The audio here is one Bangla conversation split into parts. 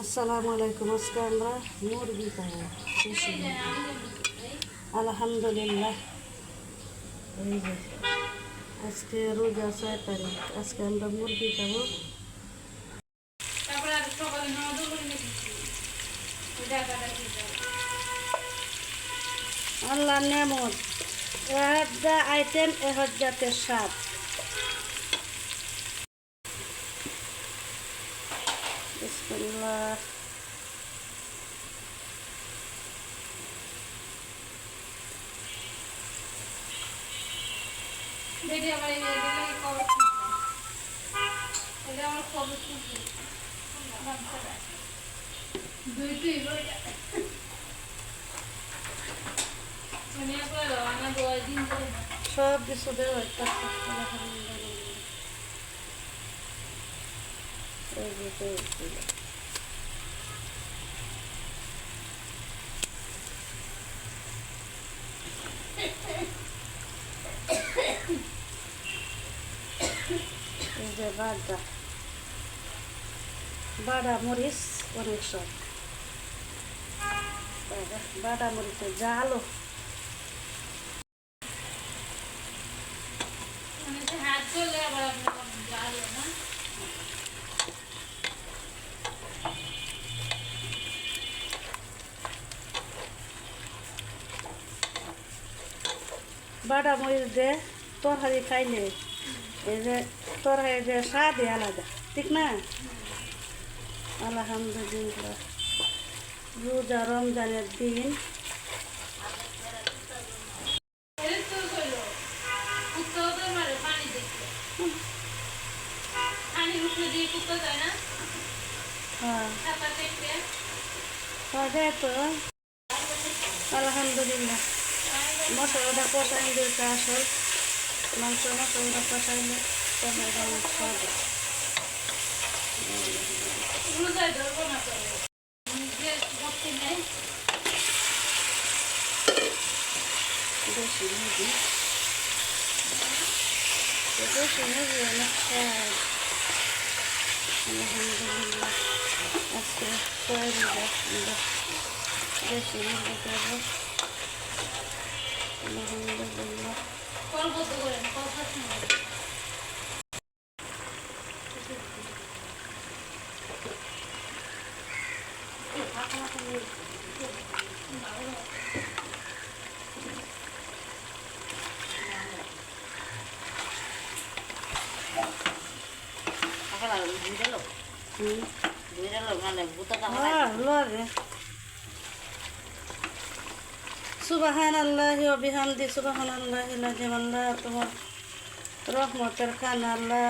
আসসালামু আলাইকুম। আজকে আমরা মুরগি খাবো। আলহামদুলিল্লাহ। এই যে আজকে রোজা 6 তারিখ। আজকে আমরা মুরগি খাবো। আল্লাহ নেমত একটা আইটেম জাতের স্বাদ। বিসমিল্লাহ। সব কিছু দেওয়া বাড়া মরিচ অনেক সব বাড়া মরিচের জালও বাড়া মরিচ দিয়ে তরকারি খাইলে এই যে তরকারি যে স্বাদই আলাদা, ঠিক না? আলহামদুলিল্লাহ। রোজা রমজানের দিন তো আলহামদুলিল্লাহ। মশলাটা কষাই দিয়েছে, আসল মাংস মশলাটা কষাইলে দেশি মুরগি অনেক স্বাদ। আলহামদুলিল্লাহ। আজকে দেশি মুরগি খাবো। আলহামদুলিল্লাহ। সুবহানাল্লাহি ওয়া বিহামদি সুবহানাল্লাহিল আযীম। আল্লাহ তোমার রহমতের খানা, আল্লাহ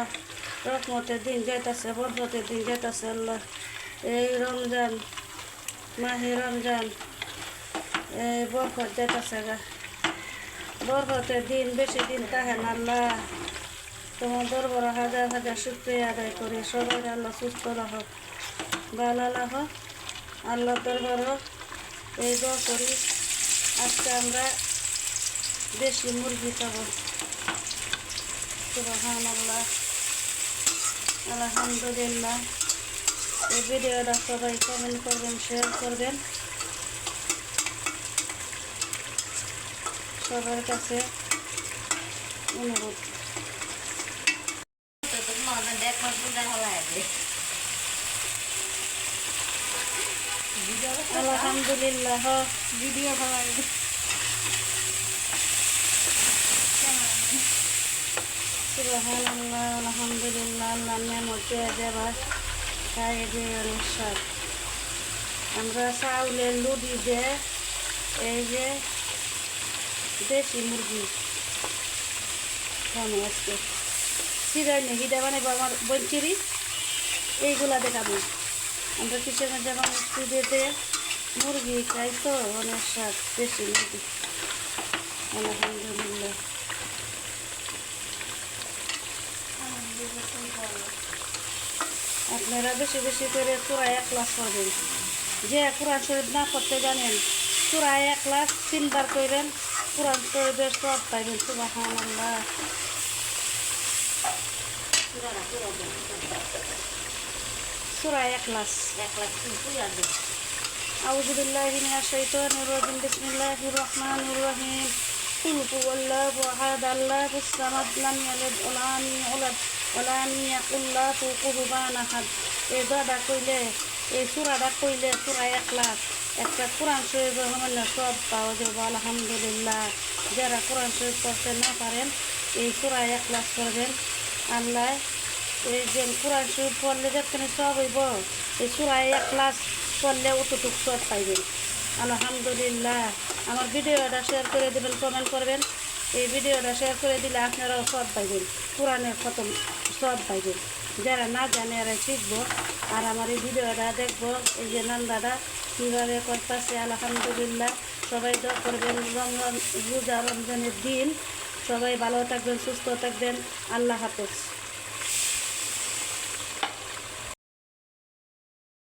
রহমতের দিন যাইতাছে, বরকতের দিন যাইতাছে। আল্লাহ এই রমজান মাহে রমজান এই বরকত যাইতাছে গা, বরকতের দিন বেশি দিন তাহে না। আল্লাহ তোমার দরবার হাজার হাজার শুকরিয়া আদায় করি। সবাই আল্লাহ সুস্থ রাখো, ভালো রাখো। আল্লাহ দরবারও এই দোয়া করি। আজকে আমরা দেশি মুরগি খাবো। সুবহানাল্লাহ। আলহামদুলিল্লাহ। এই ভিডিওটা সবাই কমেন্ট করবেন, শেয়ার করবেন। সবার কাছে অনুরোধ। আলহামদুলিল্লাহ। ভিডিও ভালো লাগে। সুবহানাল্লাহ। আলহামদুলিল্লাহ। আল্লাহ নেমতে দেবা খাই যে অনেক স্বাদ। আমরা চাউলের লুডি দিয়ে এই যে দেশি মুরগি খাবো আজকে। চিরাই নেই দেওয়া নেব আমার বঞ্চিরি এইগুলা দেখাবো। আমরা কিসের মধ্যে দিতে মুরগি খাই তো অনেক স্বাদ দেশি মুরগি। আলহামদুলিল্লাহ। আপনারা বেশি বেশি করে চূড়া 1 গ্লাস করবেন। যে কোরআন শরীফ না করতে জানেন চূড়া 1 গ্লাস 3 বার করবেন, কোরআন শরীফের সব পাইবেন। সুবহানাল্লাহ। সূরা ইখলাস। আউযু বিল্লাহি মিনাশ শাইতানির রাজিম। বিসমিল্লাহির রহমানির রহিম। কুল হুয়াল্লাহু আহাদ আল্লাহুস সামাদ লাম ইয়ালিদ ওয়া লাম ইউলাদ ওয়া লাম ইয়াকুল লাহু কুফুওয়ান আহাদ। এই দোয়াটা কইলে, এই সূরাটা কইলে সূরা ইখলাস একটা কোরআন শরীফের সামান্য সব পাওয়া যাবে আলহামদুলিল্লাহ। যারা কোরআন শরীফ পড়তে না পারেন এই সূরা ইখলাস পড়বেন। আল্লাহ এই যে কোরআন শরীফ পড়লে যেখানে সব হইব, এই সূরা ইখলাস পড়লে অতটুকু সব পাইবেন আলহামদুলিল্লাহ। আমার ভিডিওটা শেয়ার করে দেবেন, কমেন্ট করবেন। এই ভিডিওটা শেয়ার করে দিলে আপনারাও সব পাইবেন, কোরআনের খতম সব পাইবেন। যারা না জানে এরা শিখবো আর আমার এই ভিডিওটা দেখবো। এই যে নান্দাটা কীভাবে করতেছে আলহামদুলিল্লাহ। সবাই দোয়া করবেন রমজান রোজা রমজানের দিন। সবাই ভালো থাকবেন, সুস্থ থাকবেন। আল্লাহ হাফেজ।